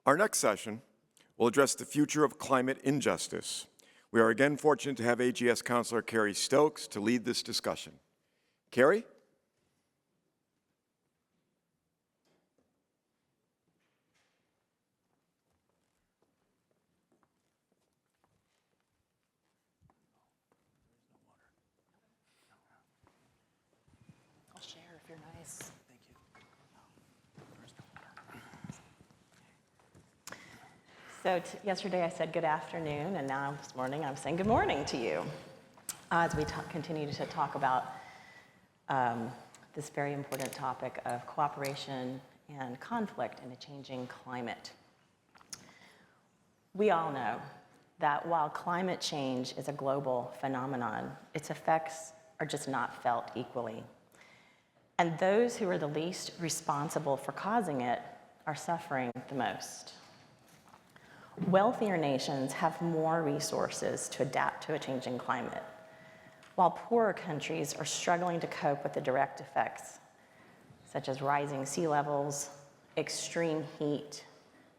Our next session will address the future of climate injustice. We are again fortunate to have AGS Councilor Carrie Stokes to lead this discussion. Carrie? I'll share if you're nice. Thank you. So yesterday I said good afternoon, and now this morning I'm saying good morning to you as we continue to talk about this very important topic of cooperation and conflict in a changing climate. We all know that while climate change is a global phenomenon, its effects are just not felt equally. And those who are the least responsible for causing it are suffering the most. Wealthier nations have more resources to adapt to a changing climate, while poorer countries are struggling to cope with the direct effects, such as rising sea levels, extreme heat,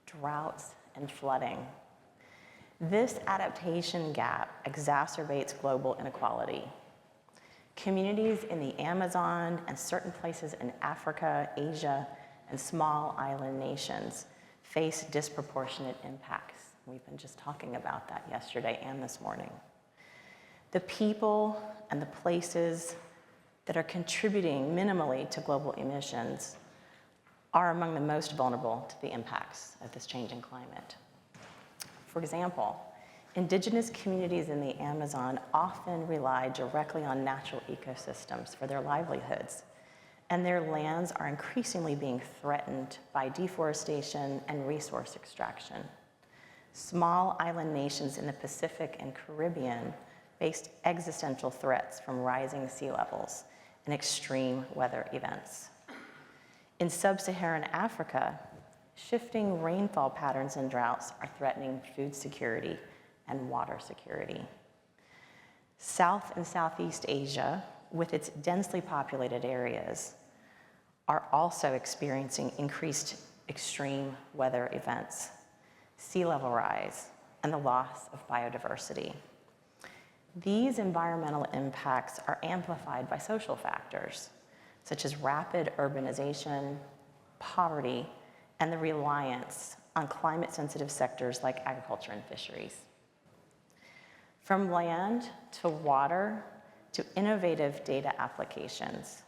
droughts, and flooding. This adaptation gap exacerbates global inequality. Communities in the Amazon and certain places in Africa, Asia, and small island nations face disproportionate impacts. We've been just talking about that yesterday and this morning. The people and the places that are contributing minimally to global emissions are among the most vulnerable to the impacts of this changing climate. For example, indigenous communities in the Amazon often rely directly on natural ecosystems for their livelihoods, and their lands are increasingly being threatened by deforestation and resource extraction. Small island nations in the Pacific and Caribbean faced existential threats from rising sea levels and extreme weather events. In sub-Saharan Africa, shifting rainfall patterns and droughts are threatening food security and water security. South and Southeast Asia, with its densely populated areas, are also experiencing increased extreme weather events, sea level rise, and the loss of biodiversity. These environmental impacts are amplified by social factors, such as rapid urbanization, poverty, and the reliance on climate-sensitive sectors like agriculture and fisheries. From land to water to innovative data applications,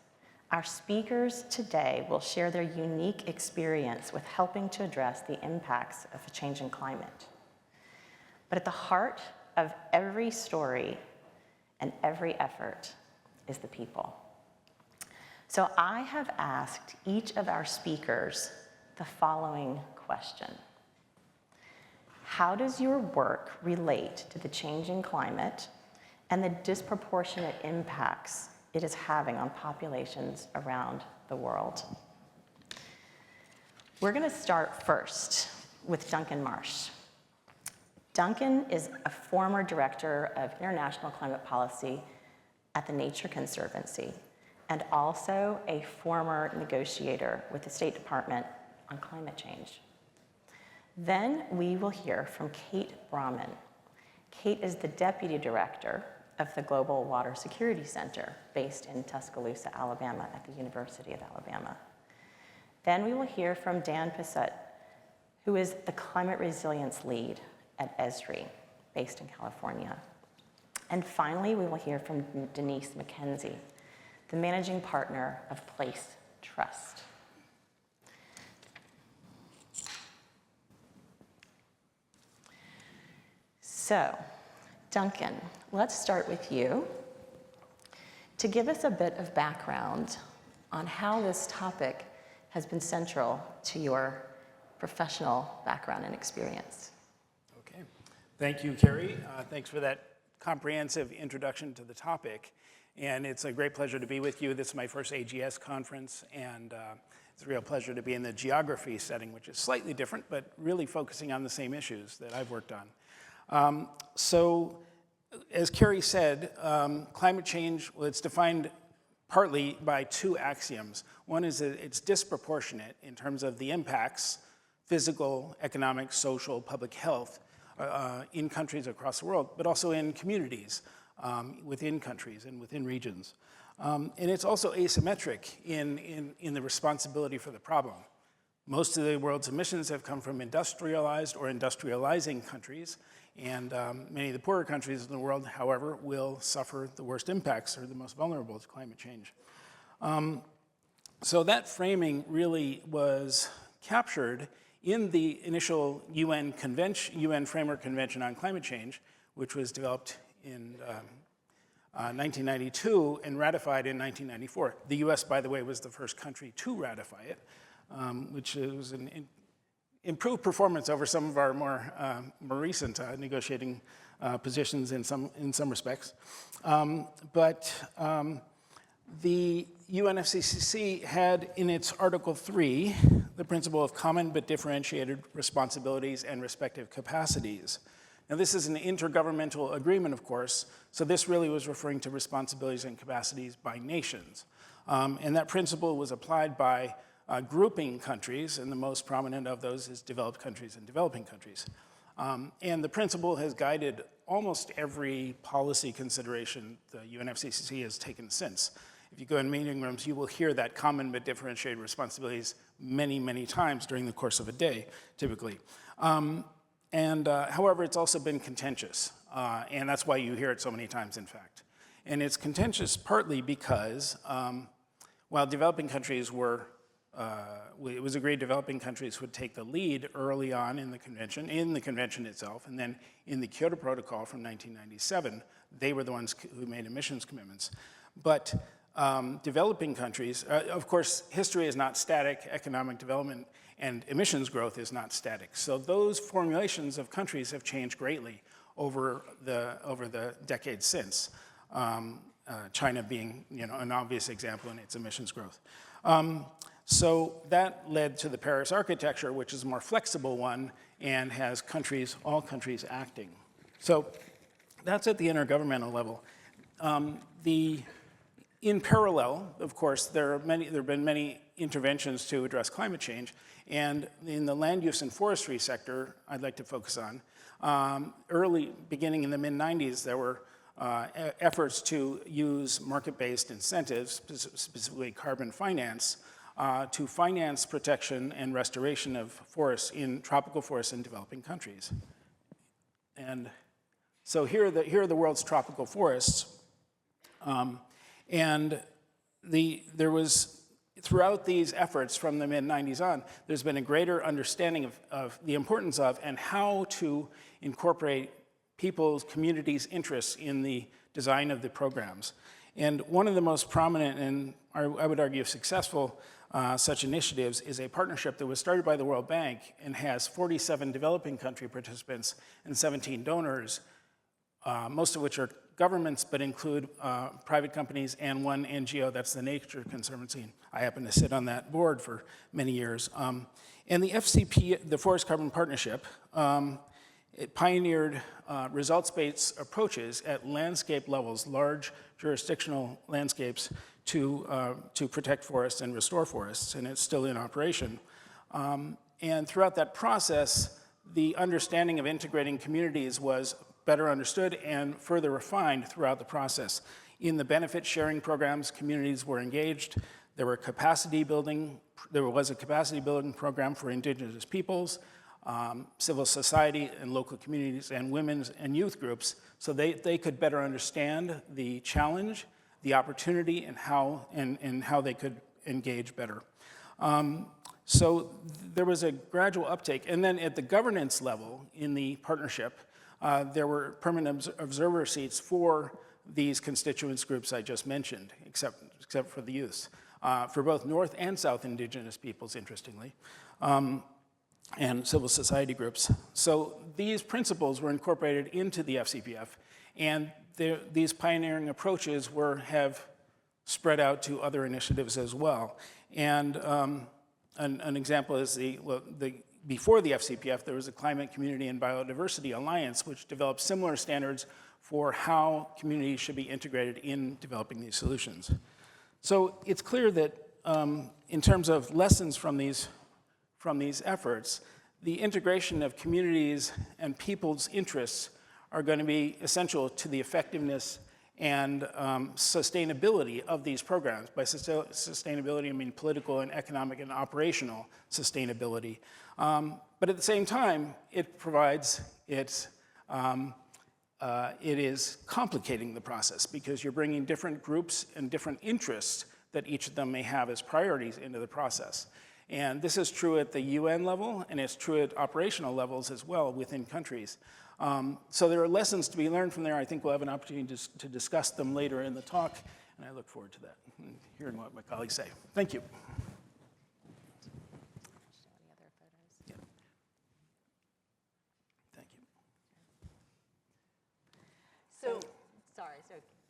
our speakers today will share their unique experience with helping to address the impacts of a changing climate. But at the heart of every story and every effort is the people. So I have asked each of our speakers the following question. How does your work relate to the changing climate and the disproportionate impacts it is having on populations around the world? We're going to start first with Duncan Marsh. Duncan is a former director of international climate policy at the Nature Conservancy and also a former negotiator with the State Department on climate change. Then we will hear from Kate Brauman. Kate is the deputy director of the Global Water Security Center based in Tuscaloosa, Alabama at the University of Alabama. Then we will hear from Dan Pisut, who is the climate resilience lead at ESRI, based in California. And finally, we will hear from Denise McKenzie, the managing partner of Place Trust. So, Duncan, let's start with you to give us a bit of background on how this topic has been central to your professional background and experience. Okay. Thank you, Carrie. Thanks for that comprehensive introduction to the topic. And it's a great pleasure to be with you. This is my first AGS conference, and it's a real pleasure to be in the geography setting, which is slightly different, but really focusing on the same issues that I've worked on. So, as Carrie said, climate change, well, it's defined partly by two axioms. One is that it's disproportionate in terms of the impacts physical, economic, social, public health in countries across the world, but also in communities within countries and within regions. And it's also asymmetric in the responsibility for the problem. Most of the world's emissions have come from industrialized or industrializing countries, and many of the poorer countries in the world, however, will suffer the worst impacts or the most vulnerable to climate change. So that framing really was captured in the initial UN Framework Convention on Climate Change, which was developed in 1992 and ratified in 1994. The US, by the way, was the first country to ratify it, which was an improved performance over some of our more recent negotiating positions in some respects. The UNFCCC had in its Article 3 the principle of common but differentiated responsibilities and respective capacities. Now, this is an intergovernmental agreement, of course, so this really was referring to responsibilities and capacities by nations. And that principle was applied by grouping countries, and the most prominent of those is developed countries and developing countries. And the principle has guided almost every policy consideration the UNFCCC has taken since. If you go in meeting rooms, you will hear that common but differentiated responsibilities many, many times during the course of a day, typically. However, it's also been contentious, and that's why you hear it so many times, in fact. And it's contentious partly because while developing countries it was agreed developing countries would take the lead early on in the convention itself, and then in the Kyoto Protocol from 1997, they were the ones who made emissions commitments. But developing countries, of course, history is not static, economic development and emissions growth is not static. So those formulations of countries have changed greatly over the decades since, China being an obvious example in its emissions growth. So that led to the Paris architecture, which is a more flexible one and has all countries acting. So that's at the intergovernmental level. In parallel, of course, there have been many interventions to address climate change, and in the land use and forestry sector, I'd like to focus on. Beginning in the mid-90s, there were efforts to use market-based incentives, specifically carbon finance, to finance protection and restoration of forests in tropical forests in developing countries. And so here are the world's tropical forests. There was, throughout these efforts from the mid-90s on, there's been a greater understanding of the importance of and how to incorporate people's, communities' interests in the design of the programs. And one of the most prominent and I would argue successful such initiatives is a partnership that was started by the World Bank and has 47 developing country participants and 17 donors, most of which are governments, but include private companies and one NGO, that's the Nature Conservancy. I happen to sit on that board for many years. And the FCP, the Forest Carbon Partnership, it pioneered results-based approaches at landscape levels, large jurisdictional landscapes, to protect forests and restore forests, and it's still in operation. And throughout that process, the understanding of integrating communities was better understood and further refined throughout the process. In the benefit sharing programs, communities were engaged. There was a capacity building program for indigenous peoples, civil society and local communities and women's and youth groups, so they could better understand the challenge, the opportunity, and how they could engage better. So there was a gradual uptake. And then at the governance level in the partnership, there were permanent observer seats for these constituents groups I just mentioned, except for the youths, for both North and South Indigenous peoples, interestingly, and civil society groups. So these principles were incorporated into the FCPF, and these pioneering approaches have spread out to other initiatives as well. And an example is before the FCPF, there was a Climate, Community, and Biodiversity Alliance, which developed similar standards for how communities should be integrated in developing these solutions. So it's clear that in terms of lessons from these efforts, the integration of communities and people's interests are going to be essential to the effectiveness and sustainability of these programs. By sustainability, I mean political and economic and operational sustainability. But at the same time, it is complicating the process because you're bringing different groups and different interests that each of them may have as priorities into the process. And this is true at the UN level, and it's true at operational levels as well within countries. So there are lessons to be learned from there. I think we'll have an opportunity to discuss them later in the talk, and I look forward to that, and hearing what my colleagues say. Thank you. Yeah. Thank you. So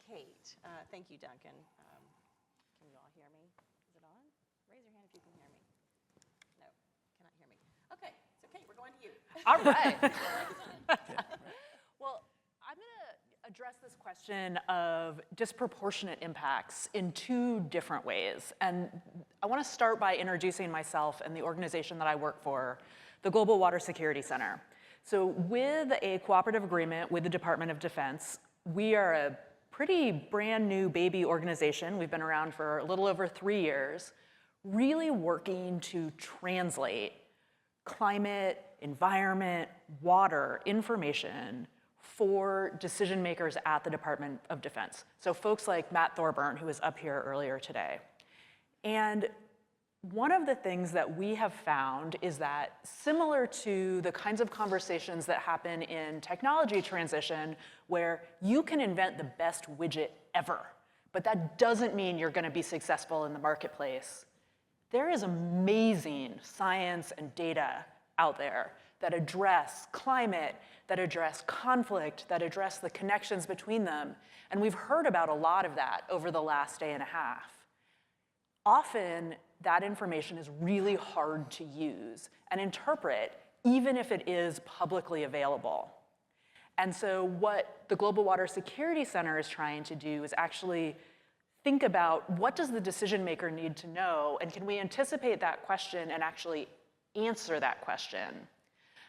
Kate, thank you, Duncan. Can you all hear me? Is it on? Raise your hand if you can hear me. No, cannot hear me. Okay, so Kate, we're going to you. All right. Well, I'm going to address this question of disproportionate impacts in two different ways. And I want to start by introducing myself and the organization that I work for, the Global Water Security Center. So with a cooperative agreement with the Department of Defense, we are a pretty brand new baby organization. We've been around for a little over 3 years, really working to translate climate, environment, water information for decision makers at the Department of Defense. So folks like Matt Thorburn, who was up here earlier today. And one of the things that we have found is that similar to the kinds of conversations that happen in technology transition, where you can invent the best widget ever, but that doesn't mean you're going to be successful in the marketplace. There is amazing science and data out there that address climate, that address conflict, that address the connections between them. And we've heard about a lot of that over the last day and a half. Often, that information is really hard to use and interpret, even if it is publicly available. And so what the Global Water Security Center is trying to do is actually think about what does the decision maker need to know, and can we anticipate that question and actually answer that question?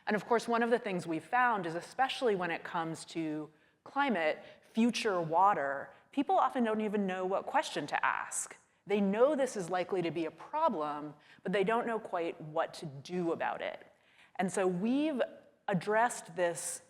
And of course, one of the things we've found is, especially when it comes to climate, future water, people often don't even know what question to ask. They know this is likely to be a problem, but they don't know quite what to do about it. And so we've addressed this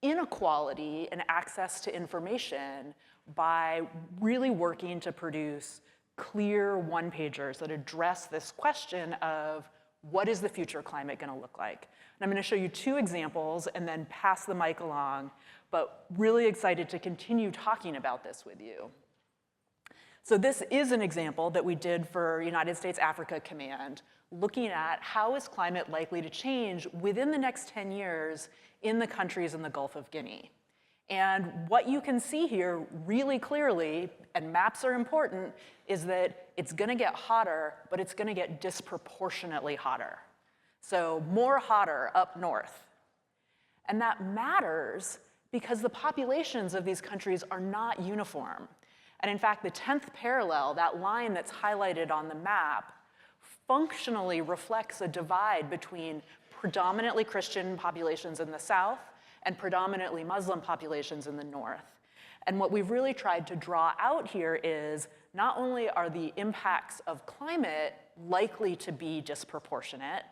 inequality in access to information by really working to produce clear one-pagers that address this question of what is the future climate going to look like. And I'm going to show you 2 examples and then pass the mic along, but really excited to continue talking about this with you. So this is an example that we did for United States Africa Command, looking at how is climate likely to change within the next 10 years in the countries in the Gulf of Guinea. And what you can see here really clearly, and maps are important, is that it's going to get hotter, but it's going to get disproportionately hotter. So more hotter up north. And that matters because the populations of these countries are not uniform. And in fact, the 10th parallel, that line that's highlighted on the map, functionally reflects a divide between predominantly Christian populations in the south and predominantly Muslim populations in the north. And what we've really tried to draw out here is not only are the impacts of climate likely to be disproportionate,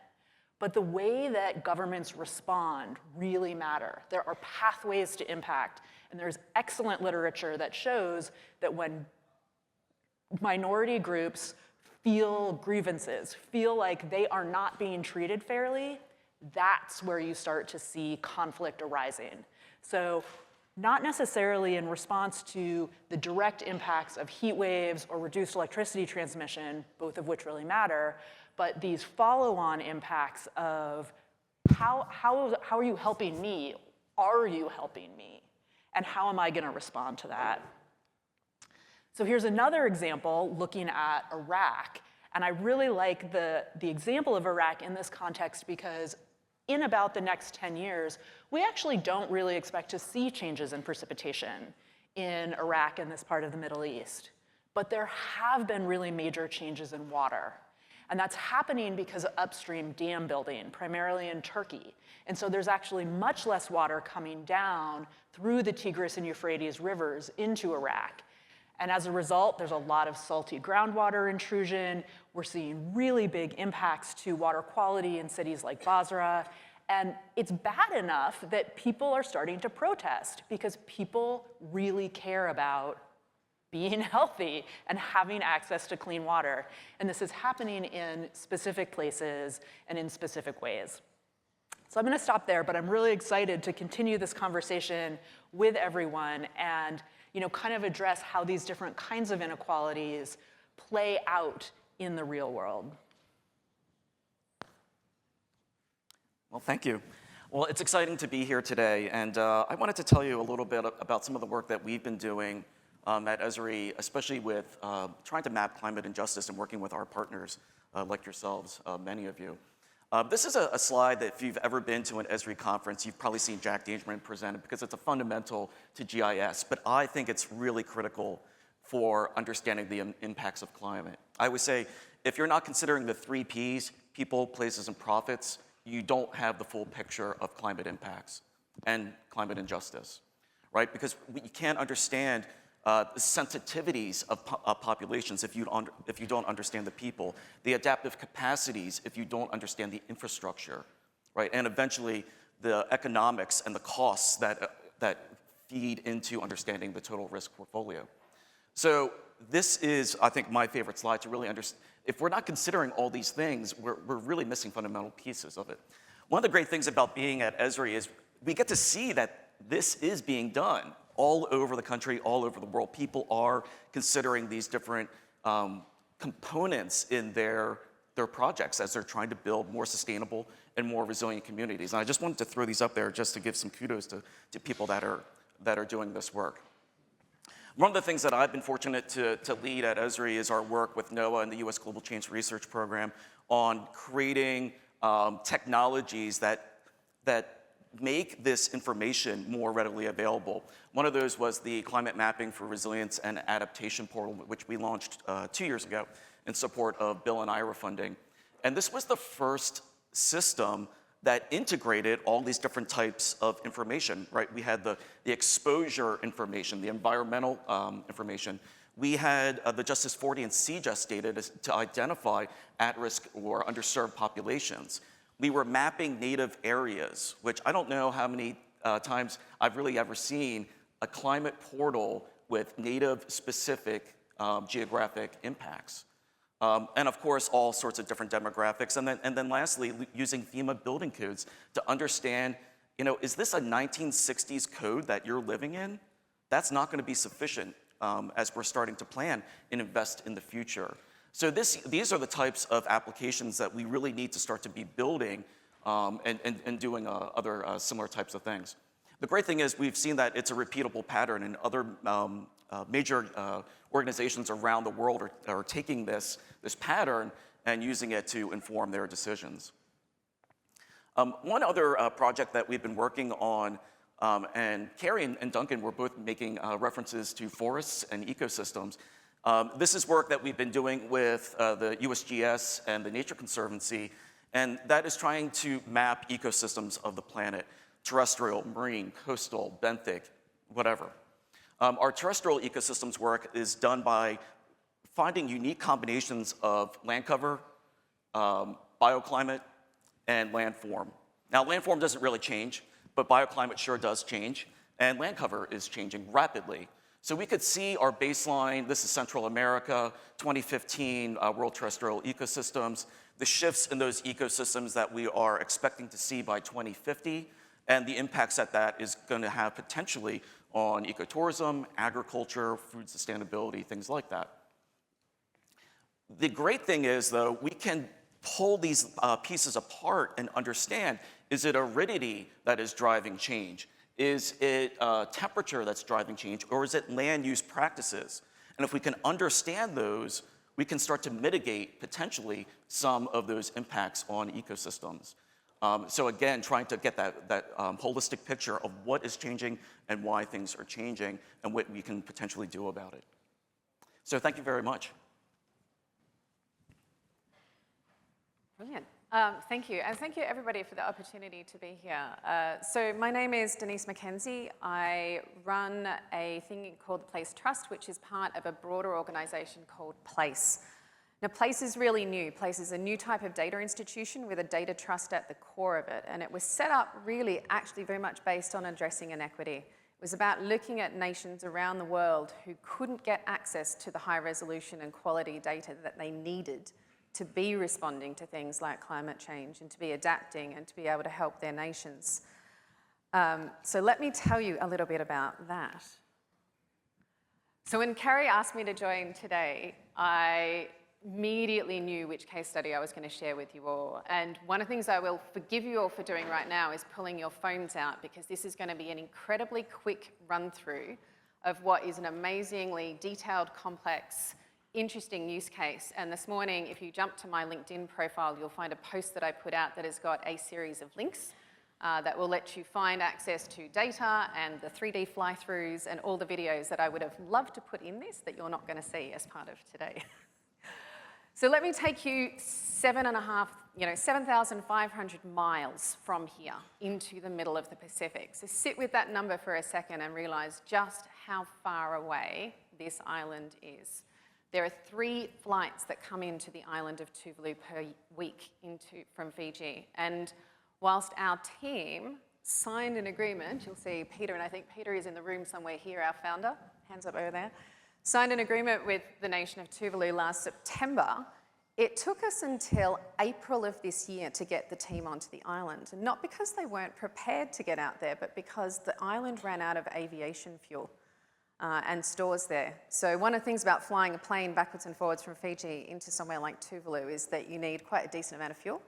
but the way that governments respond really matter. There are pathways to impact, and there's excellent literature that shows that when minority groups feel grievances, feel like they are not being treated fairly, that's where you start to see conflict arising. So not necessarily in response to the direct impacts of heat waves or reduced electricity transmission, both of which really matter, but these follow-on impacts of how are you helping me? Are you helping me? And how am I going to respond to that? So here's another example looking at Iraq. And I really like the example of Iraq in this context because in about the next 10 years, we actually don't really expect to see changes in precipitation in Iraq and this part of the Middle East. But there have been really major changes in water. And that's happening because of upstream dam building, primarily in Turkey. And so there's actually much less water coming down through the Tigris and Euphrates rivers into Iraq. And as a result, there's a lot of salty groundwater intrusion. We're seeing really big impacts to water quality in cities like Basra. And it's bad enough that people are starting to protest because people really care about being healthy and having access to clean water. And this is happening in specific places and in specific ways. So I'm gonna stop there, but I'm really excited to continue this conversation with everyone and kind of address how these different kinds of inequalities play out in the real world. Well, thank you. Well, it's exciting to be here today, and I wanted to tell you a little bit about some of the work that we've been doing at Esri, especially with trying to map climate injustice and working with our partners like yourselves, many of you. This is a slide that if you've ever been to an Esri conference, you've probably seen Jack Dangerman present it because it's a fundamental to GIS, but I think it's really critical for understanding the impacts of climate. I would say if you're not considering the 3 Ps, people, places, and profits, you don't have the full picture of climate impacts and climate injustice, right? Because you can't understand the sensitivities of populations if you don't understand the people, the adaptive capacities if you don't understand the infrastructure, right? And eventually the economics and the costs that feed into understanding the total risk portfolio. So this is, I think, my favorite slide to really understand. If we're not considering all these things, we're really missing fundamental pieces of it. One of the great things about being at Esri is we get to see that this is being done all over the country, all over the world. People are considering these different components in their projects as they're trying to build more sustainable and more resilient communities. And I just wanted to throw these up there just to give some kudos to people that are doing this work. One of the things that I've been fortunate to lead at Esri is our work with NOAA and the US Global Change Research Program on creating technologies that make this information more readily available. One of those was the Climate Mapping for Resilience and Adaptation portal, which we launched 2 years ago in support of Bill and IRA funding. And this was the first system that integrated all these different types of information, right? We had the exposure information, the environmental information. We had the Justice 40 and CJUST data to identify at-risk or underserved populations. We were mapping native areas, which I don't know how many times I've really ever seen a climate portal with native-specific geographic impacts. And of course, all sorts of different demographics. And then lastly, using FEMA building codes to understand, is this a 1960s code that you're living in? That's not going to be sufficient as we're starting to plan and invest in the future. So these are the types of applications that we really need to start to be building and doing other similar types of things. The great thing is we've seen that it's a repeatable pattern, and other major organizations around the world are taking this pattern and using it to inform their decisions. One other project that we've been working on, and Carrie and Duncan were both making references to forests and ecosystems. This is work that we've been doing with the USGS and the Nature Conservancy, and that is trying to map ecosystems of the planet, terrestrial, marine, coastal, benthic, whatever. Our terrestrial ecosystems work is done by finding unique combinations of land cover, bioclimate, and landform. Now, landform doesn't really change, but bioclimate sure does change, and land cover is changing rapidly. So we could see our baseline, this is Central America, 2015 World Terrestrial Ecosystems, the shifts in those ecosystems that we are expecting to see by 2050, and the impacts that is going to have potentially on ecotourism, agriculture, food sustainability, things like that. The great thing is, though, we can pull these pieces apart and understand, is it aridity that is driving change? Is it temperature that's driving change, or is it land use practices? And if we can understand those, we can start to mitigate, potentially, some of those impacts on ecosystems. So again, trying to get that holistic picture of what is changing and why things are changing and what we can potentially do about it. So thank you very much. Brilliant. Thank you. And thank you, everybody, for the opportunity to be here. So my name is Denise McKenzie. I run a thing called the Place Trust, which is part of a broader organization called Place. Now, Place is really new. Place is a new type of data institution with a data trust at the core of it. And it was set up really actually very much based on addressing inequity. It was about looking at nations around the world who couldn't get access to the high resolution and quality data that they needed to be responding to things like climate change and to be adapting and to be able to help their nations. So let me tell you a little bit about that. So when Carrie asked me to join today, I immediately knew which case study I was going to share with you all. And one of the things I will forgive you all for doing right now is pulling your phones out, because this is going to be an incredibly quick run through of what is an amazingly detailed, complex, interesting use case. And this morning, if you jump to my LinkedIn profile, you'll find a post that I put out that has got a series of links that will let you find access to data and the 3D fly-throughs and all the videos that I would have loved to put in this that you're not going to see as part of today. So let me take you 7,500 miles from here into the middle of the Pacific. So sit with that number for a second and realize just how far away this island is. There are 3 flights that come into the island of Tuvalu per week from Fiji. And whilst our team signed an agreement, you'll see Peter, and I think Peter is in the room somewhere here, our founder, hands up over there, signed an agreement with the nation of Tuvalu last September. It took us until April of this year to get the team onto the island. And not because they weren't prepared to get out there, but because the island ran out of aviation fuel. And stores there. So one of the things about flying a plane backwards and forwards from Fiji into somewhere like Tuvalu is that you need quite a decent amount of fuel.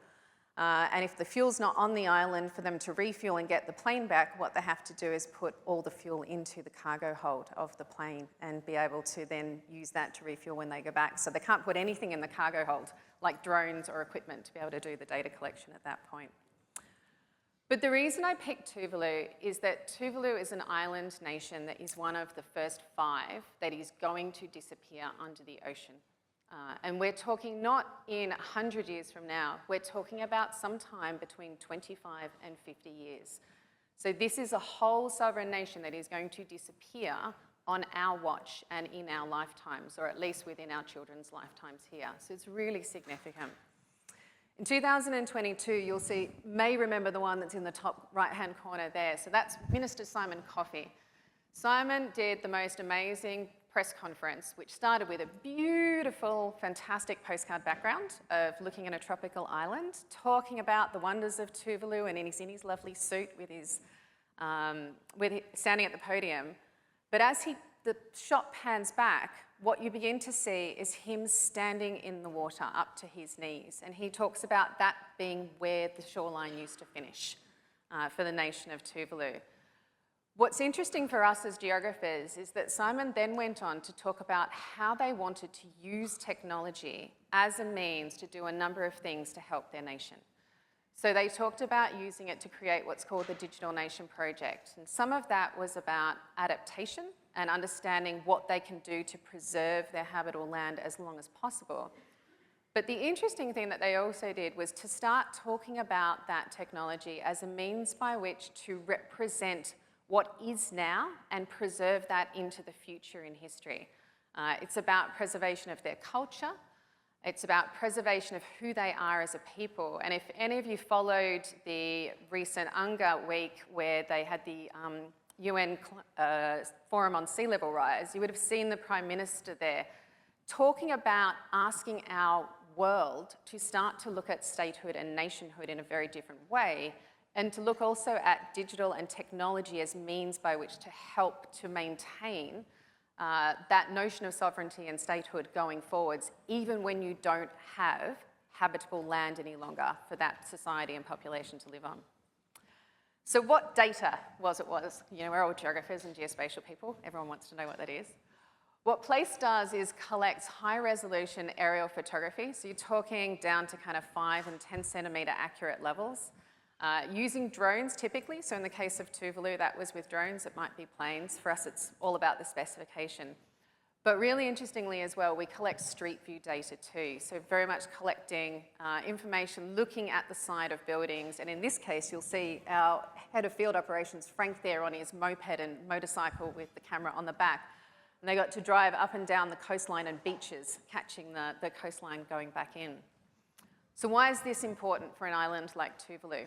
And if the fuel's not on the island for them to refuel and get the plane back, what they have to do is put all the fuel into the cargo hold of the plane and be able to then use that to refuel when they go back. So they can't put anything in the cargo hold, like drones or equipment, to be able to do the data collection at that point. But the reason I picked Tuvalu is that Tuvalu is an island nation that is one of the first 5 that is going to disappear under the ocean. And we're talking not in 100 years from now, we're talking about sometime between 25 and 50 years. So this is a whole sovereign nation that is going to disappear on our watch and in our lifetimes, or at least within our children's lifetimes here. So it's really significant. In 2022, you'll see, may remember the one that's in the top right-hand corner there. So that's Minister Simon Coffey. Simon did the most amazing press conference, which started with a beautiful, fantastic postcard background of looking at a tropical island, talking about the wonders of Tuvalu, and he's in his lovely suit with his, standing at the podium. But as the shot pans back, what you begin to see is him standing in the water up to his knees. And he talks about that being where the shoreline used to finish for the nation of Tuvalu. What's interesting for us as geographers is that Simon then went on to talk about how they wanted to use technology as a means to do a number of things to help their nation. So they talked about using it to create what's called the Digital Nation Project. And some of that was about adaptation and understanding what they can do to preserve their habitable land as long as possible. But the interesting thing that they also did was to start talking about that technology as a means by which to represent what is now and preserve that into the future in history. It's about preservation of their culture. It's about preservation of who they are as a people. And if any of you followed the recent UNGA week where they had the UN Forum on Sea Level Rise, you would have seen the Prime Minister there talking about asking our world to start to look at statehood and nationhood in a very different way, and to look also at digital and technology as means by which to help to maintain that notion of sovereignty and statehood going forwards, even when you don't have habitable land any longer for that society and population to live on. So what data was it? You know, we're all geographers and geospatial people. Everyone wants to know what that is. What Place does is collects high-resolution aerial photography. So you're talking down to kind of 5 and 10 centimetre accurate levels. Using drones typically, so in the case of Tuvalu, that was with drones, it might be planes. For us, it's all about the specification. But really interestingly as well, we collect street view data too. So very much collecting information, looking at the side of buildings. And in this case, you'll see our head of field operations, Frank, there on his moped and motorcycle with the camera on the back. And they got to drive up and down the coastline and beaches, catching the coastline going back in. So why is this important for an island like Tuvalu?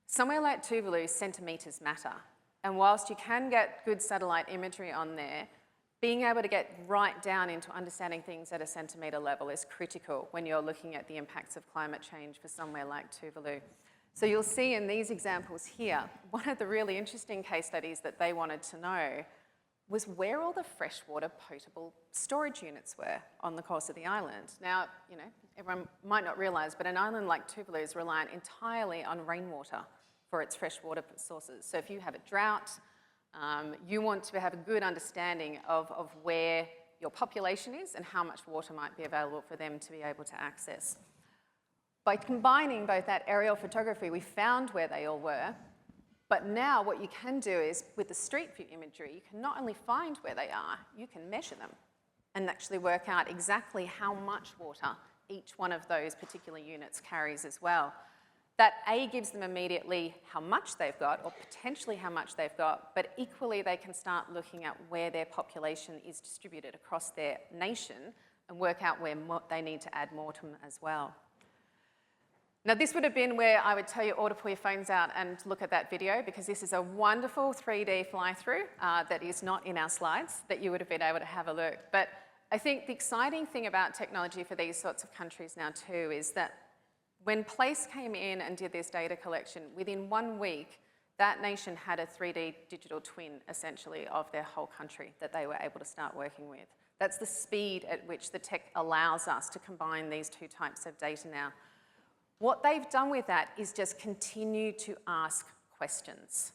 Somewhere like Tuvalu, centimetres matter. And whilst you can get good satellite imagery on there, being able to get right down into understanding things at a centimetre level is critical when you're looking at the impacts of climate change for somewhere like Tuvalu. So you'll see in these examples here, one of the really interesting case studies that they wanted to know was where all the freshwater potable storage units were on the course of the island. Now, you know, everyone might not realise, but an island like Tuvalu is reliant entirely on rainwater for its freshwater sources. So if you have a drought, you want to have a good understanding of where your population is and how much water might be available for them to be able to access. By combining both that aerial photography, we found where they all were, but now what you can do is, with the street view imagery, you can not only find where they are, you can measure them and actually work out exactly how much water each one of those particular units carries as well. That A, gives them immediately how much they've got, or potentially how much they've got, but equally they can start looking at where their population is distributed across their nation and work out where they need to add more to them as well. Now, this would have been where I would tell you all to pull your phones out and look at that video, because this is a wonderful 3D fly-through that is not in our slides, that you would have been able to have a look. But I think the exciting thing about technology for these sorts of countries now too is that when Place came in and did this data collection, within 1 week, that nation had a 3D digital twin, essentially, of their whole country that they were able to start working with. That's the speed at which the tech allows us to combine these two types of data now. What they've done with that is just continue to ask questions.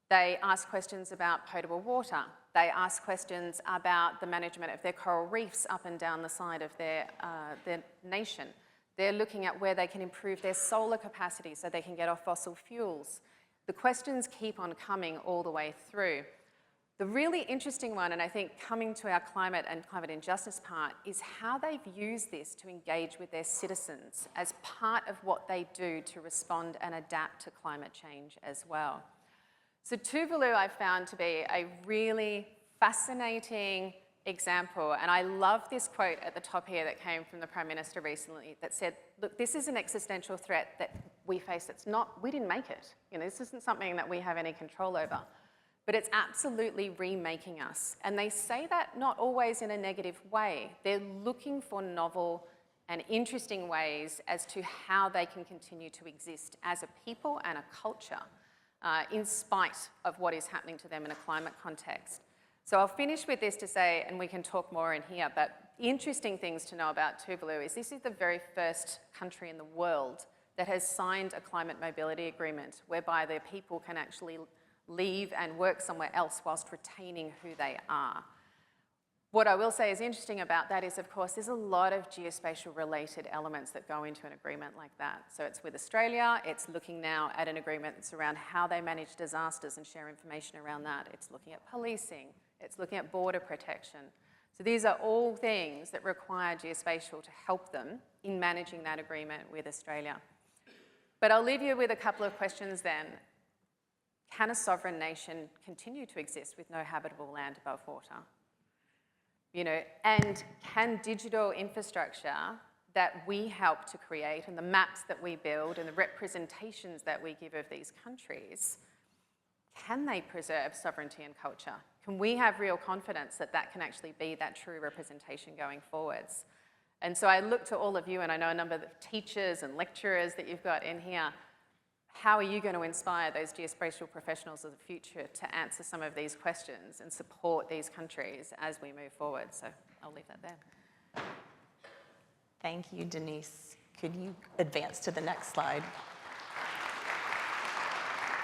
They ask questions about potable water. They ask questions about the management of their coral reefs up and down the side of their nation. They're looking at where they can improve their solar capacity so they can get off fossil fuels. The questions keep on coming all the way through. The really interesting one, and I think coming to our climate and climate injustice part, is how they've used this to engage with their citizens as part of what they do to respond and adapt to climate change as well. So Tuvalu I found to be a really fascinating example, and I love this quote at the top here that came from the Prime Minister recently that said, look, this is an existential threat that we face. It's not, we didn't make it. You know, this isn't something that we have any control over, but it's absolutely remaking us. And they say that not always in a negative way. They're looking for novel and interesting ways as to how they can continue to exist as a people and a culture in spite of what is happening to them in a climate context. So I'll finish with this to say, and we can talk more in here, but interesting things to know about Tuvalu is this is the very first country in the world that has signed a climate mobility agreement whereby their people can actually leave and work somewhere else whilst retaining who they are. What I will say is interesting about that is, of course, there's a lot of geospatial related elements that go into an agreement like that. So it's with Australia, it's looking now at an agreement that's around how they manage disasters and share information around that. It's looking at policing, it's looking at border protection. So these are all things that require geospatial to help them in managing that agreement with Australia. But I'll leave you with a couple of questions then. Can a sovereign nation continue to exist with no habitable land above water? You know, and can digital infrastructure that we help to create and the maps that we build and the representations that we give of these countries, can they preserve sovereignty and culture? Can we have real confidence that that can actually be that true representation going forwards? And so I look to all of you, and I know a number of teachers and lecturers that you've got in here. How are you going to inspire those geospatial professionals of the future to answer some of these questions and support these countries as we move forward? So I'll leave that there. Thank you, Denise. Could you advance to the next slide?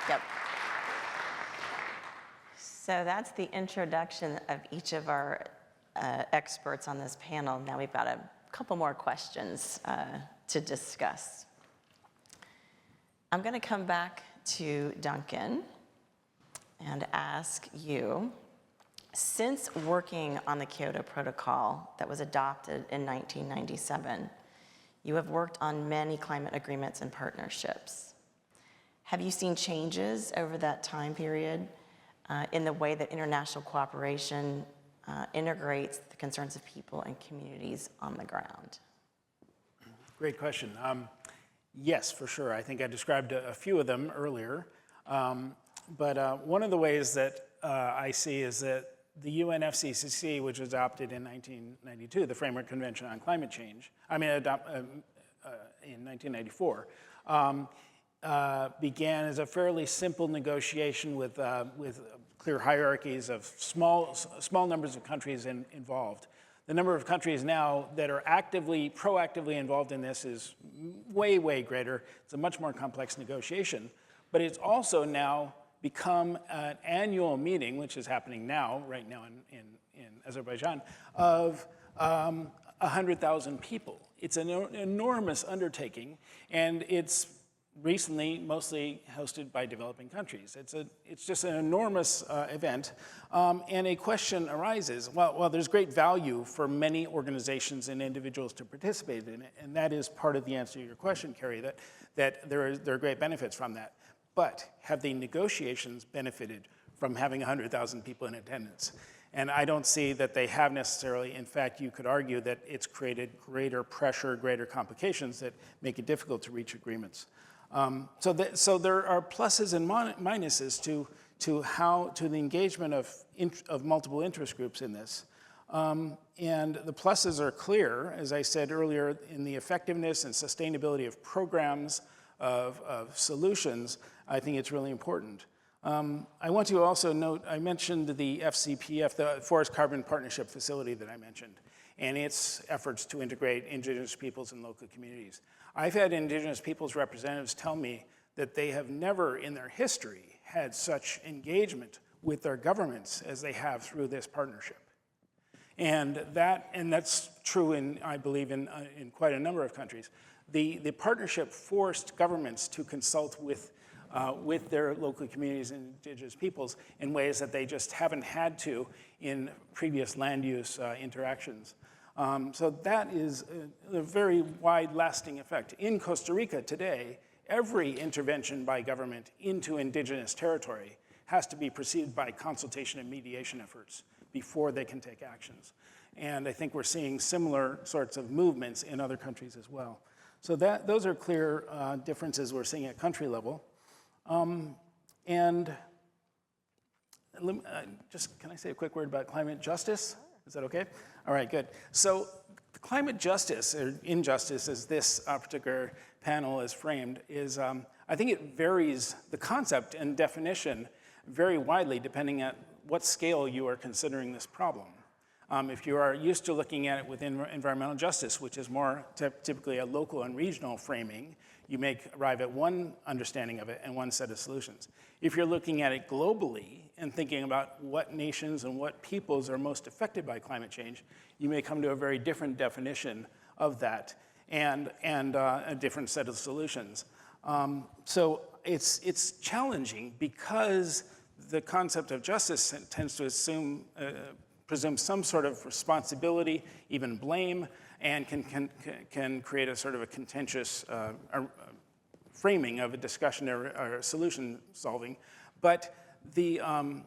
Yep. So that's the introduction of each of our experts on this panel. Now we've got a couple more questions to discuss. I'm going to come back to Duncan and ask you Since working on the Kyoto Protocol that was adopted in 1997, you have worked on many climate agreements and partnerships. Have you seen changes over that time period in the way that international cooperation integrates the concerns of people and communities on the ground? Great question. Yes, for sure. I think I described a few of them earlier. But one of the ways that I see is that the UNFCCC, which was adopted in 1992, the Framework Convention on Climate Change, in 1994, began as a fairly simple negotiation with clear hierarchies of small numbers of countries involved. The number of countries now that are proactively involved in this is way, way greater. It's a much more complex negotiation. But it's also now become an annual meeting, which is happening right now in Azerbaijan, of 100,000 people. It's an enormous undertaking, and it's recently mostly hosted by developing countries. It's just an enormous event, and a question arises. Well, there's great value for many organizations and individuals to participate in it, and that is part of the answer to your question, Carrie, that there are great benefits from that. But have the negotiations benefited from having 100,000 people in attendance? And I don't see that they have necessarily. In fact, you could argue that it's created greater pressure, greater complications that make it difficult to reach agreements. So there are pluses and minuses to the engagement of multiple interest groups in this. And the pluses are clear, as I said earlier, in the effectiveness and sustainability of programs, of solutions. I think it's really important. I want to also note, I mentioned the FCPF, the Forest Carbon Partnership Facility that I mentioned, and its efforts to integrate indigenous peoples and local communities. I've had indigenous peoples representatives tell me that they have never in their history had such engagement with their governments as they have through this partnership. And that's true I believe in quite a number of countries. The partnership forced governments to consult with their local communities and indigenous peoples in ways that they just haven't had to in previous land use interactions. So that is a very wide lasting effect. In Costa Rica today, every intervention by government into indigenous territory has to be preceded by consultation and mediation efforts before they can take actions. And I think we're seeing similar sorts of movements in other countries as well. So those are clear differences we're seeing at country level. And can I say a quick word about climate justice? Is that okay? All right, good. So climate justice, or injustice, as this particular panel is framed, is I think it varies, the concept and definition very widely depending on what scale you are considering this problem. If you are used to looking at it within environmental justice, which is more typically a local and regional framing, you may arrive at one understanding of it and one set of solutions. If you're looking at it globally and thinking about what nations and what peoples are most affected by climate change, you may come to a very different definition of that and a different set of solutions. So it's challenging because the concept of justice tends to presume some sort of responsibility, even blame, and can create a sort of a contentious framing of a discussion or solution solving. But I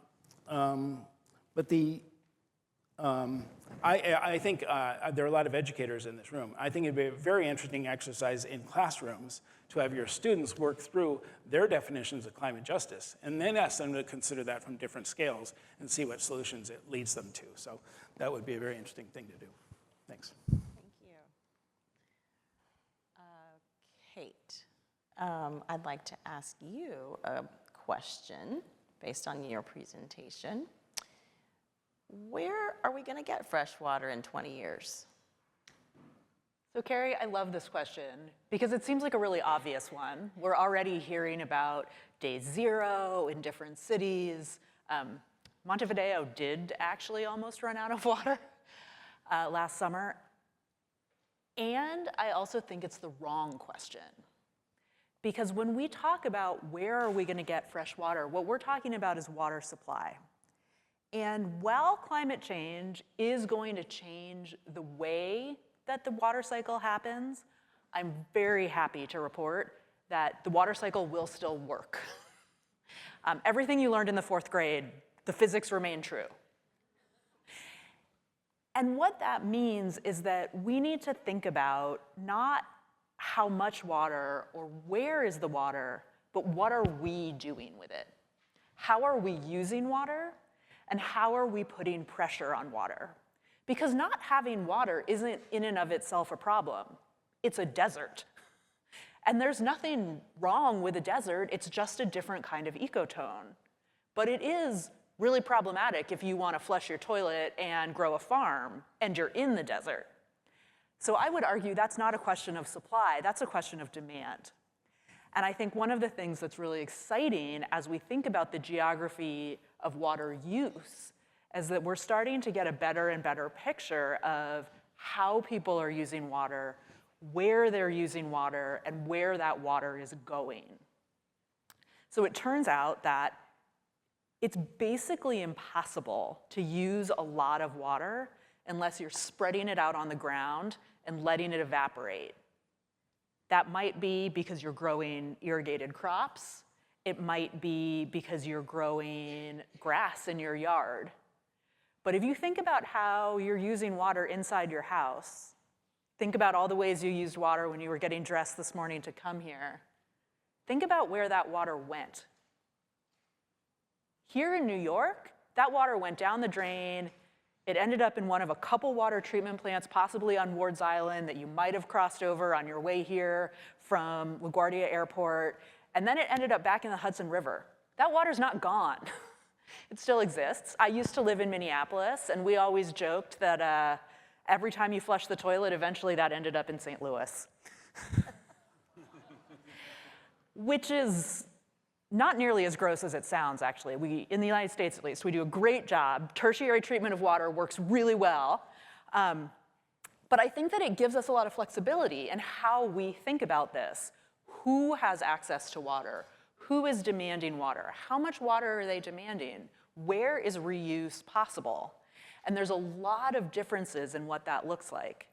think there are a lot of educators in this room. I think it'd be a very interesting exercise in classrooms to have your students work through their definitions of climate justice and then ask them to consider that from different scales and see what solutions it leads them to. So that would be a very interesting thing to do. Thanks. Thank you. Kate, I'd like to ask you a question based on your presentation. Where are we going to get fresh water in 20 years? So Carrie, I love this question because it seems like a really obvious one. We're already hearing about day zero in different cities. Montevideo did actually almost run out of water last summer. And I also think it's the wrong question. Because when we talk about where are we going to get fresh water, what we're talking about is water supply. And while climate change is going to change the way that the water cycle happens, I'm very happy to report that the water cycle will still work. Everything you learned in the 4th grade, the physics remain true. And what that means is that we need to think about not how much water or where is the water, but what are we doing with it? How are we using water? And how are we putting pressure on water? Because not having water isn't in and of itself a problem. It's a desert. And there's nothing wrong with a desert, it's just a different kind of ecotone. But it is really problematic if you want to flush your toilet and grow a farm and you're in the desert. So I would argue that's not a question of supply, that's a question of demand. And I think one of the things that's really exciting as we think about the geography of water use is that we're starting to get a better and better picture of how people are using water, where they're using water, and where that water is going. So it turns out that it's basically impossible to use a lot of water unless you're spreading it out on the ground and letting it evaporate. That might be because you're growing irrigated crops. It might be because you're growing grass in your yard. But if you think about how you're using water inside your house, think about all the ways you used water when you were getting dressed this morning to come here. Think about where that water went. Here in New York, that water went down the drain. It ended up in one of a couple water treatment plants, possibly on Ward's Island, that you might have crossed over on your way here from LaGuardia Airport. And then it ended up back in the Hudson River. That water's not gone. It still exists. I used to live in Minneapolis, and we always joked that every time you flush the toilet, eventually that ended up in St. Louis. Which is not nearly as gross as it sounds, actually. We, in the United States at least, we do a great job. Tertiary treatment of water works really well. But I think that it gives us a lot of flexibility in how we think about this. Who has access to water? Who is demanding water? How much water are they demanding? Where is reuse possible? And there's a lot of differences in what that looks like.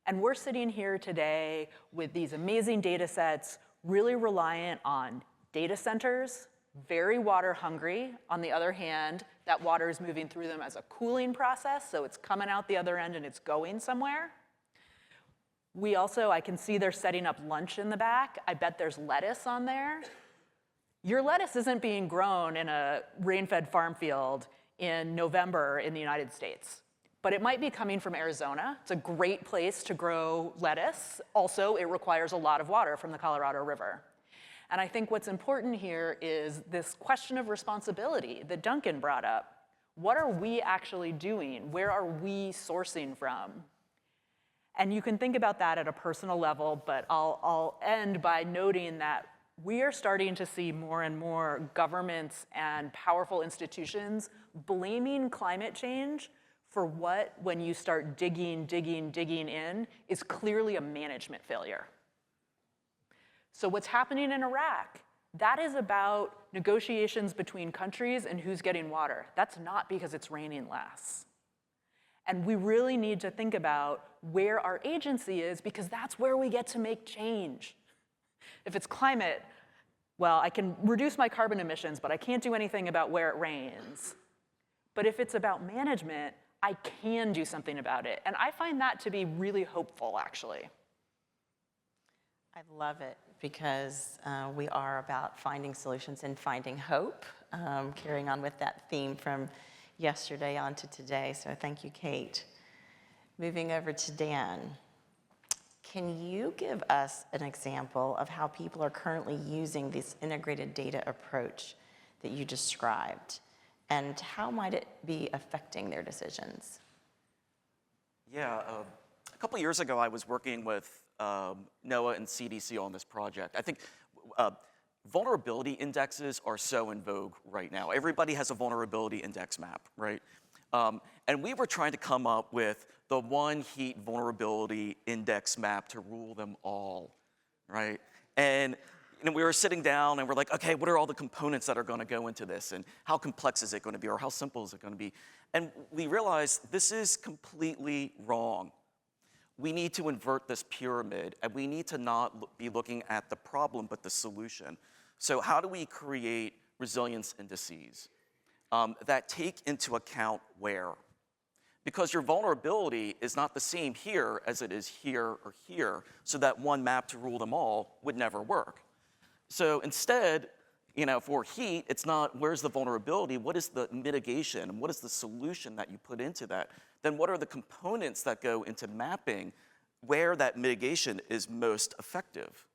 And we're sitting here today with these amazing data sets, really reliant on data centers, very water hungry. On the other hand, that water is moving through them as a cooling process, so it's coming out the other end and it's going somewhere. We also, I can see they're setting up lunch in the back. I bet there's lettuce on there. Your lettuce isn't being grown in a rain-fed farm field in November in the United States, but it might be coming from Arizona. It's a great place to grow lettuce. Also, it requires a lot of water from the Colorado River. And I think what's important here is this question of responsibility that Duncan brought up. What are we actually doing? Where are we sourcing from? And you can think about that at a personal level, but I'll end by noting that we are starting to see more and more governments and powerful institutions blaming climate change for what, when you start digging in, is clearly a management failure. So what's happening in Iraq, that is about negotiations between countries and who's getting water. That's not because it's raining less. And we really need to think about where our agency is, because that's where we get to make change. If it's climate, well, I can reduce my carbon emissions, but I can't do anything about where it rains. But if it's about management, I can do something about it. And I find that to be really hopeful, actually. I love it, because we are about finding solutions and finding hope, carrying on with that theme from yesterday on to today. So thank you, Kate. Moving over to Dan. Can you give us an example of how people are currently using this integrated data approach that you described, and how might it be affecting their decisions? Yeah, a couple years ago, I was working with NOAA and CDC on this project. I think vulnerability indexes are so in vogue right now. Everybody has a vulnerability index map, right? And we were trying to come up with the one heat vulnerability index map to rule them all, right? And we were sitting down and we're like, okay, what are all the components that are going to go into this? And how complex is it going to be, or how simple is it going to be? And we realized this is completely wrong. We need to invert this pyramid, and we need to not be looking at the problem, but the solution. So how do we create resilience indices that take into account where? Because your vulnerability is not the same here as it is here or here, so that one map to rule them all would never work. So instead, for heat, it's not where's the vulnerability, what is the mitigation, and what is the solution that you put into that? Then what are the components that go into mapping where that mitigation is most effective,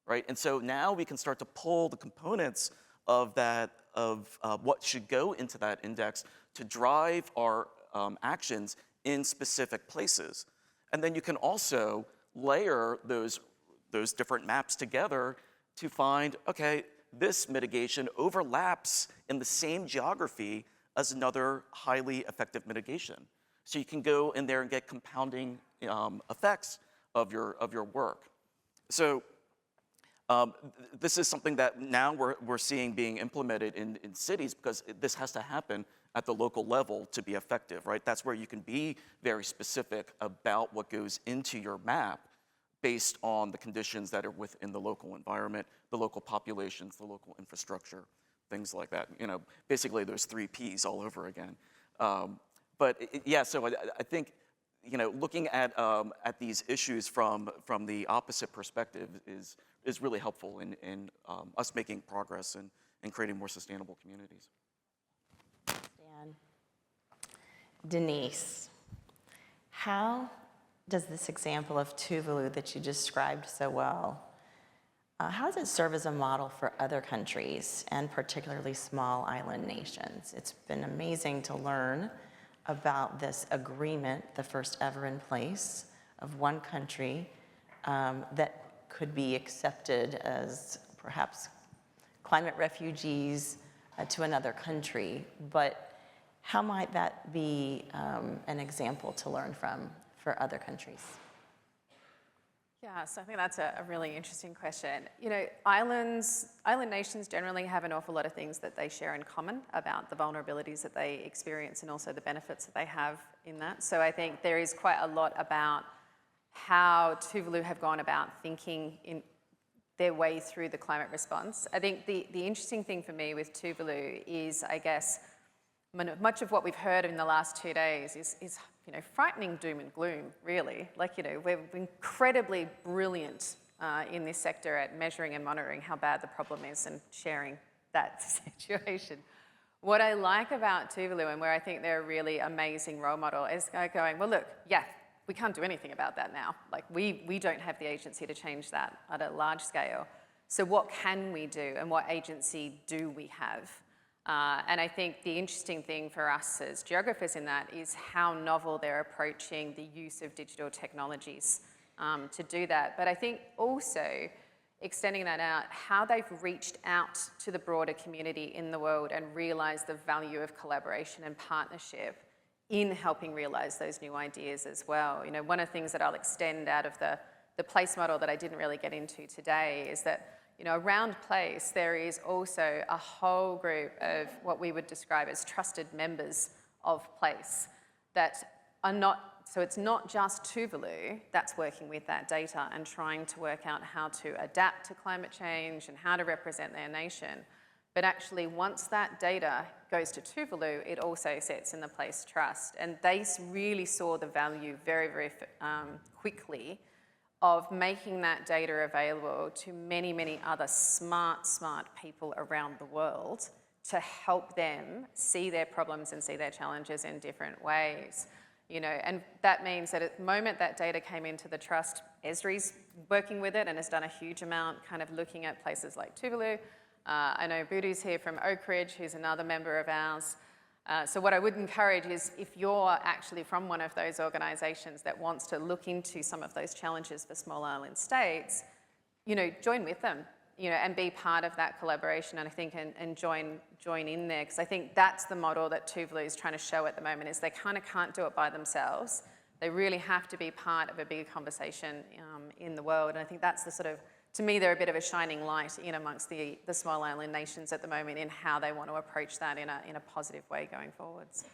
right? And so now we can start to pull the components of that, of what should go into that index to drive our actions in specific places. And then you can also layer those different maps together to find, okay, this mitigation overlaps in the same geography as another highly effective mitigation. So you can go in there and get compounding effects of your work. So this is something that now we're seeing being implemented in cities, because this has to happen at the local level to be effective, right? That's where you can be very specific about what goes into your map based on the conditions that are within the local environment, the local populations, the local infrastructure, things like that. Basically those 3 Ps all over again. So I think looking at these issues from the opposite perspective is really helpful in us making progress and creating more sustainable communities. Dan. Denise, how does this example of Tuvalu that you described so well, how does it serve as a model for other countries, and particularly small island nations? It's been amazing to learn about this agreement, the first ever in place, of one country that could be accepted as perhaps climate refugees to another country. But how might that be an example to learn from for other countries? Yeah, so I think that's a really interesting question. Island nations generally have an awful lot of things that they share in common about the vulnerabilities that they experience and also the benefits that they have in that. So I think there is quite a lot about how Tuvalu have gone about thinking in their way through the climate response. I think the interesting thing for me with Tuvalu is, I guess, much of what we've heard in the last 2 days is frightening doom and gloom, really. We're incredibly brilliant in this sector at measuring and monitoring how bad the problem is and sharing that situation. What I like about Tuvalu, and where I think they're a really amazing role model, is going, well, look, yeah, we can't do anything about that now. We don't have the agency to change that at a large scale. So what can we do, and what agency do we have? And I think the interesting thing for us as geographers in that is how novel they're approaching the use of digital technologies to do that. But I think also extending that out, how they've reached out to the broader community in the world and realized the value of collaboration and partnership in helping realize those new ideas as well. One of the things that I'll extend out of the place model that I didn't really get into today is that around place, there is also a whole group of what we would describe as trusted members of place that are not, so it's not just Tuvalu that's working with that data and trying to work out how to adapt to climate change and how to represent their nation. But actually, once that data goes to Tuvalu, it also sits in the place trust. And they really saw the value very, very quickly of making that data available to many, many other smart people around the world to help them see their problems and see their challenges in different ways. And that means that at the moment that data came into the trust, Esri's working with it and has done a huge amount kind of looking at places like Tuvalu. I know Budu's here from Oak Ridge, who's another member of ours. So what I would encourage is, if you're actually from one of those organisations that wants to look into some of those challenges for small island states, join with them, and be part of that collaboration, and I think and join in there, because I think that's the model that Tuvalu is trying to show at the moment, is they kind of can't do it by themselves. They really have to be part of a bigger conversation in the world, and I think that's the sort of to me, they're a bit of a shining light in amongst the small island nations at the moment in how they want to approach that in a positive way going forwards.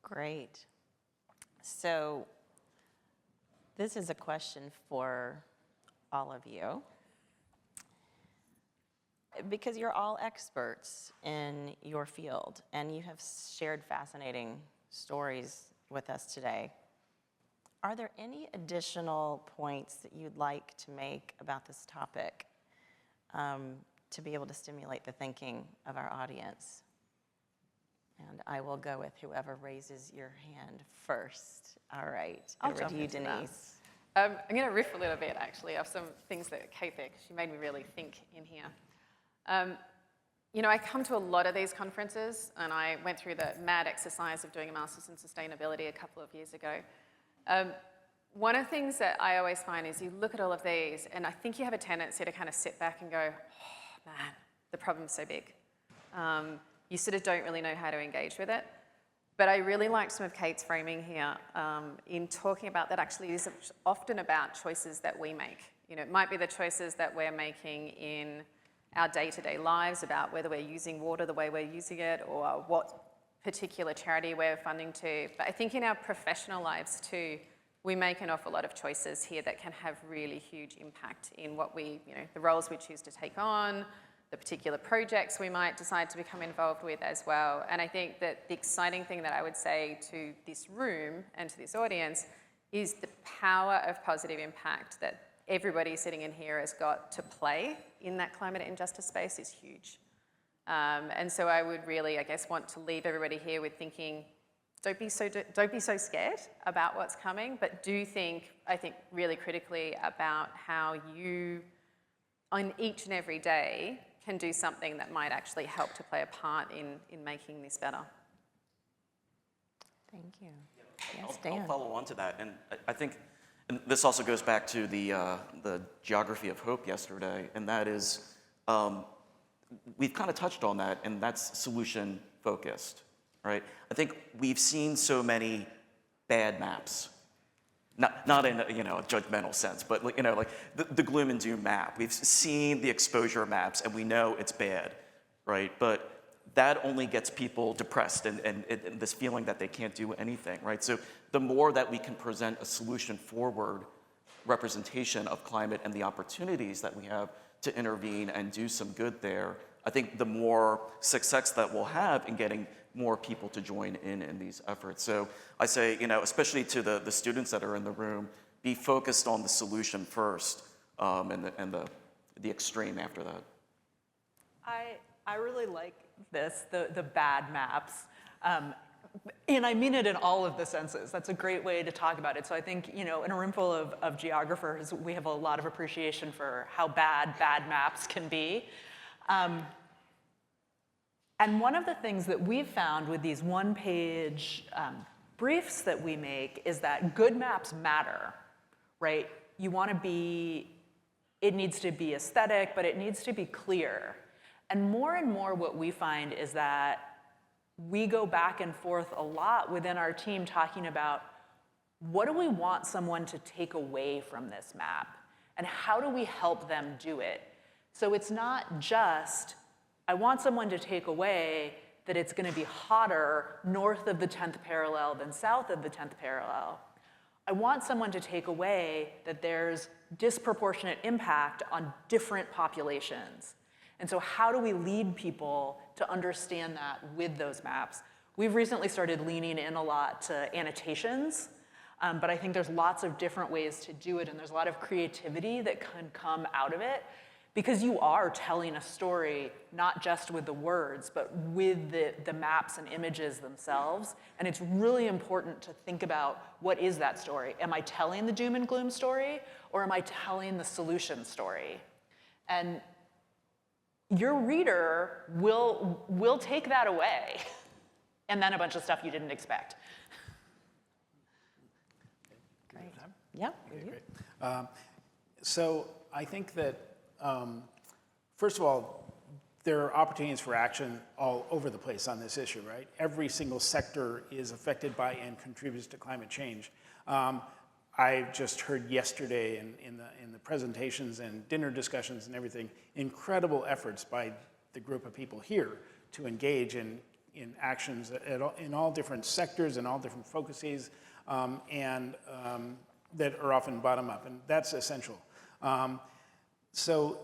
Great. So this is a question for all of you, because you're all experts in your field and you have shared fascinating stories with us today. Are there any additional points that you'd like to make about this topic to be able to stimulate the thinking of our audience? And I will go with whoever raises your hand first. All right, I'll over jump to you, into that. Denise. I'm going to riff a little bit, actually, of some things that Kate there, 'cause she made me really think in here. You know, I come to a lot of these conferences, and I went through the mad exercise of doing a Master's in Sustainability a couple of years ago. One of the things that I always find is you look at all of these, and I think you have a tendency to kind of sit back and go, oh, man, the problem's so big. You sort of don't really know how to engage with it. But I really like some of Kate's framing here in talking about that actually is often about choices that we make. You know, it might be the choices that we're making in our day-to-day lives about whether we're using water the way we're using it or what particular charity we're funding to. But I think in our professional lives too, we make an awful lot of choices here that can have really huge impact in what we, you know, the roles we choose to take on, the particular projects we might decide to become involved with as well. And I think that the exciting thing that I would say to this room and to this audience is the power of positive impact that everybody sitting in here has got to play in that climate injustice space is huge. And so I would really, I guess, want to leave everybody here with thinking, don't be so scared about what's coming, but do think, I think, really critically about how you, on each and every day, can do something that might actually help to play a part in making this better. Thank you. I'll follow on to that, and I think, and this also goes back to the geography of hope yesterday, and that is, we've kind of touched on that, and that's solution focused, right? I think we've seen so many bad maps, not in a, you know, a judgmental sense, but you know, like the gloom and doom map. We've seen the exposure maps, and we know it's bad, right? But that only gets people depressed and this feeling that they can't do anything, right? So the more that we can present a solution forward representation of climate and the opportunities that we have to intervene and do some good there, I think the more success that we'll have in getting more people to join in these efforts. So I say, you know, especially to the students that are in the room, be focused on the solution first and the extreme after that. I really like this, the bad maps. And I mean it in all of the senses. That's a great way to talk about it. So I think, you know, in a room full of geographers, we have a lot of appreciation for how bad maps can be. And one of the things that we've found with these one-page briefs that we make is that good maps matter, right? You want to be, it needs to be aesthetic, but it needs to be clear. And more what we find is that we go back and forth a lot within our team talking about what do we want someone to take away from this map? And how do we help them do it? So it's not just, I want someone to take away that it's going to be hotter north of the 10th parallel than south of the 10th parallel. I want someone to take away that there's disproportionate impact on different populations. And so how do we lead people to understand that with those maps? We've recently started leaning in a lot to annotations, but I think there's lots of different ways to do it, and there's a lot of creativity that can come out of it, because you are telling a story not just with the words, but with the maps and images themselves. And it's really important to think about, what is that story? Am I telling the doom and gloom story, or am I telling the solution story? And your reader will take that away, and then a bunch of stuff you didn't expect. Great. Yeah. Okay, great. So I think that, first of all, there are opportunities for action all over the place on this issue, right? Every single sector is affected by and contributes to climate change. I just heard yesterday in the presentations and dinner discussions and everything, incredible efforts by the group of people here to engage in actions in all different sectors and all different focuses, that are often bottom up, and that's essential. So,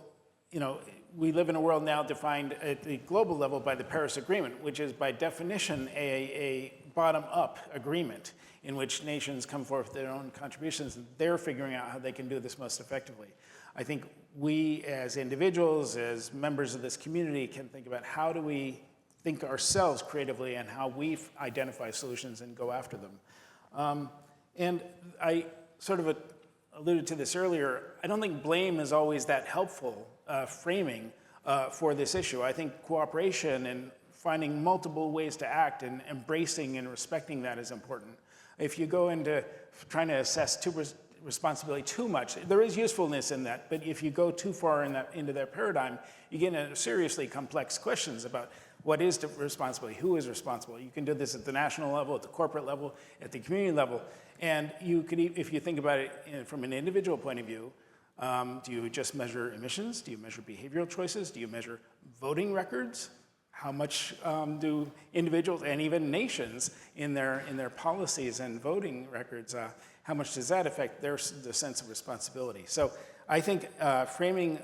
we live in a world now defined at the global level by the Paris Agreement, which is by definition a bottom-up agreement in which nations come forth with their own contributions, and they're figuring out how they can do this most effectively. I think we as individuals, as members of this community, can think about how do we think ourselves creatively and how we identify solutions and go after them. And I sort of alluded to this earlier, I don't think blame is always that helpful framing for this issue. I think cooperation and finding multiple ways to act and embracing and respecting that is important. If you go into trying to assess responsibility too much, there is usefulness in that, but if you go too far into that paradigm, you get into seriously complex questions about what is the responsibility, who is responsible. You can do this at the national level, at the corporate level, at the community level, and you could, if you think about it from an individual point of view, do you just measure emissions? Do you measure behavioral choices? Do you measure voting records? How much do individuals and even nations in their policies and voting records, how much does that affect the sense of responsibility? So I think framing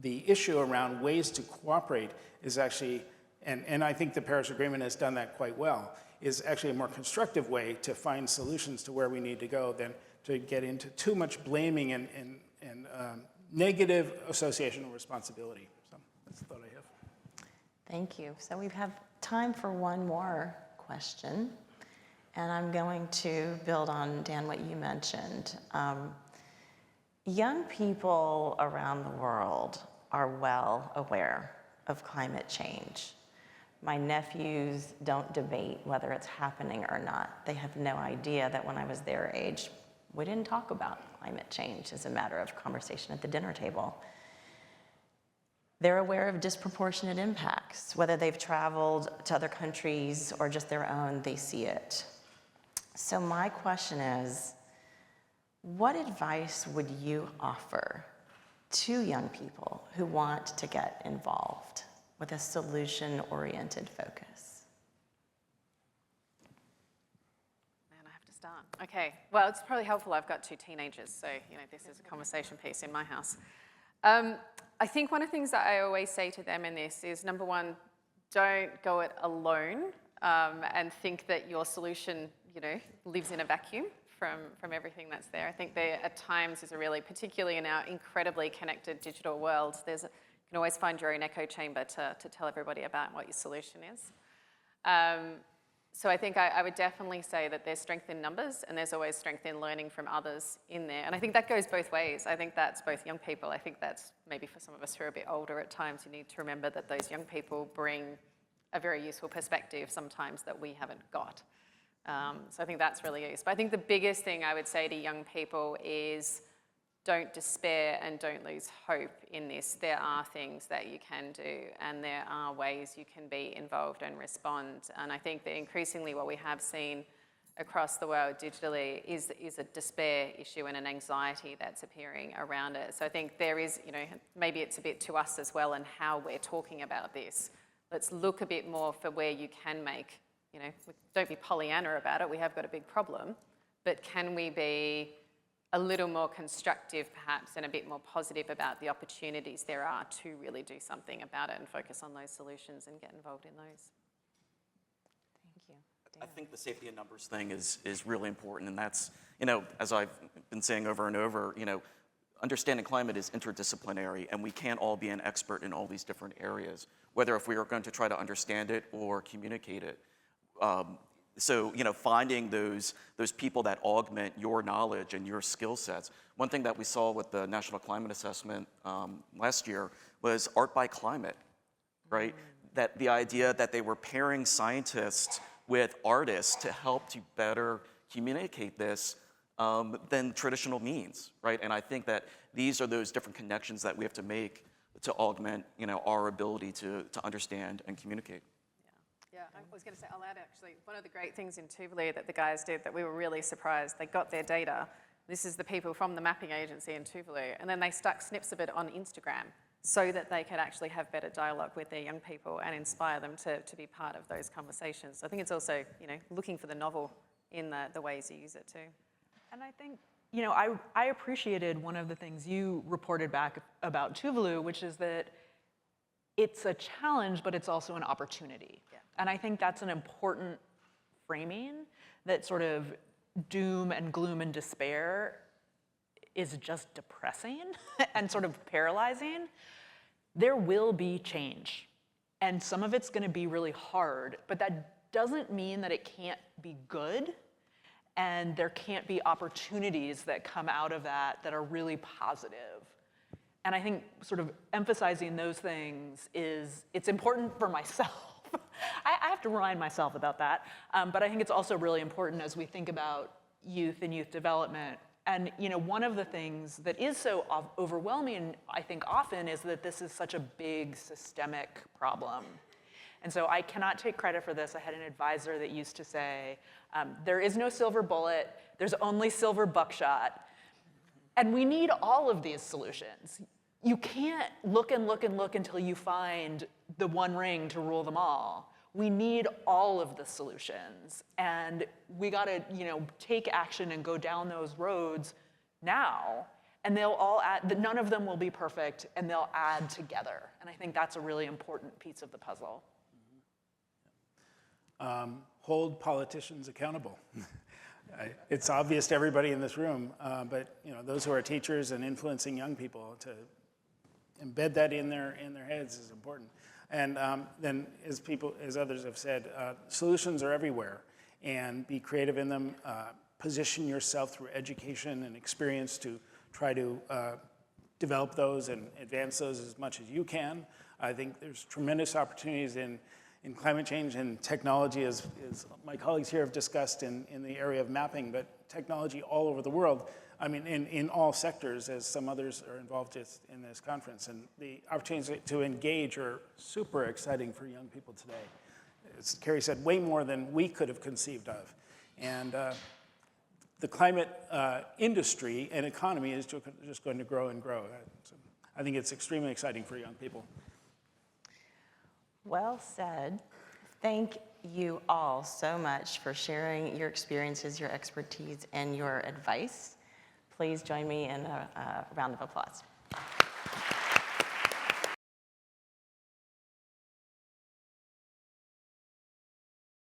the issue around ways to cooperate is actually, and I think the Paris Agreement has done that quite well, is actually a more constructive way to find solutions to where we need to go than to get into too much blaming and negative association of responsibility. So that's the thought I have. Thank you. So we have time for one more question, and I'm going to build on, Dan, what you mentioned. Young people around the world are well aware of climate change. My nephews don't debate whether it's happening or not. They have no idea that when I was their age, we didn't talk about climate change as a matter of conversation at the dinner table. They're aware of disproportionate impacts. Whether they've traveled to other countries or just their own, they see it. So my question is, what advice would you offer to young people who want to get involved with a solution-oriented focus? Man, I have to start. Okay, well, it's probably helpful. I've got 2 teenagers, so this is a conversation piece in my house. I think one of the things that I always say to them in this is, number one, don't go it alone and think that your solution, lives in a vacuum from everything that's there. I think there at times is a really, particularly in our incredibly connected digital world, you can always find your own echo chamber to tell everybody about what your solution is. So I think I would definitely say that there's strength in numbers and there's always strength in learning from others in there. And I think that goes both ways. I think that's both young people. I think that's maybe for some of us who are a bit older at times, you need to remember that those young people bring a very useful perspective sometimes that we haven't got. So I think that's really useful. But I think the biggest thing I would say to young people is don't despair and don't lose hope in this. There are things that you can do and there are ways you can be involved and respond. And I think that increasingly what we have seen across the world digitally is a despair issue and an anxiety that's appearing around it. So I think there is, maybe it's a bit to us as well and how we're talking about this. Let's look a bit more for where you can make, don't be Pollyanna about it, we have got a big problem, but can we be a little more constructive perhaps and a bit more positive about the opportunities there are to really do something about it and focus on those solutions and get involved in those. Thank you. I think the safety in numbers thing is really important, and that's, as I've been saying over and over, understanding climate is interdisciplinary, and we can't all be an expert in all these different areas, whether if we are going to try to understand it or communicate it. So, finding those people that augment your knowledge and your skill sets. One thing that we saw with the National Climate Assessment last year was art by climate, right? That the idea that they were pairing scientists with artists to help to better communicate this than traditional means, right? And I think that these are those different connections that we have to make to augment, our ability to understand and communicate. Yeah, I was going to say, I'll add actually, one of the great things in Tuvalu that the guys did that we were really surprised, they got their data. This is the people from the mapping agency in Tuvalu, and then they stuck snips of it on Instagram so that they could actually have better dialogue with their young people and inspire them to be part of those conversations. So I think it's also, looking for the novel in the ways you use it too. And I think, I appreciated one of the things you reported back about Tuvalu, which is that it's a challenge, but it's also an opportunity. Yeah. And I think that's an important framing, that sort of doom and gloom and despair is just depressing and sort of paralyzing. There will be change, and some of it's going to be really hard, but that doesn't mean that it can't be good, and there can't be opportunities that come out of that that are really positive. And I think sort of emphasizing those things it's important for myself. I have to remind myself about that, but I think it's also really important as we think about youth and youth development. And one of the things that is so overwhelming, I think often, is that this is such a big systemic problem. And so I cannot take credit for this. I had an advisor that used to say, there is no silver bullet, there's only silver buckshot. And we need all of these solutions. You can't look and look and look until you find the one ring to rule them all. We need all of the solutions, and we gotta, take action and go down those roads now, and they'll all add, none of them will be perfect, and they'll add together. And I think that's a really important piece of the puzzle. Hold politicians accountable. It's obvious to everybody in this room, but those who are teachers and influencing young people, to embed that in their heads is important. And then, as others have said, solutions are everywhere, and be creative in them. Position yourself through education and experience to try to develop those and advance those as much as you can. I think there's tremendous opportunities in climate change and technology, as my colleagues here have discussed in the area of mapping, but technology all over the world. I mean, in all sectors, as some others are involved in this conference. And the opportunities to engage are super exciting for young people today. As Carrie said, way more than we could have conceived of. And the climate industry and economy is just going to grow and grow. So I think it's extremely exciting for young people. Well said. Thank you all so much for sharing your experiences, your expertise, and your advice. Please join me in a round of applause.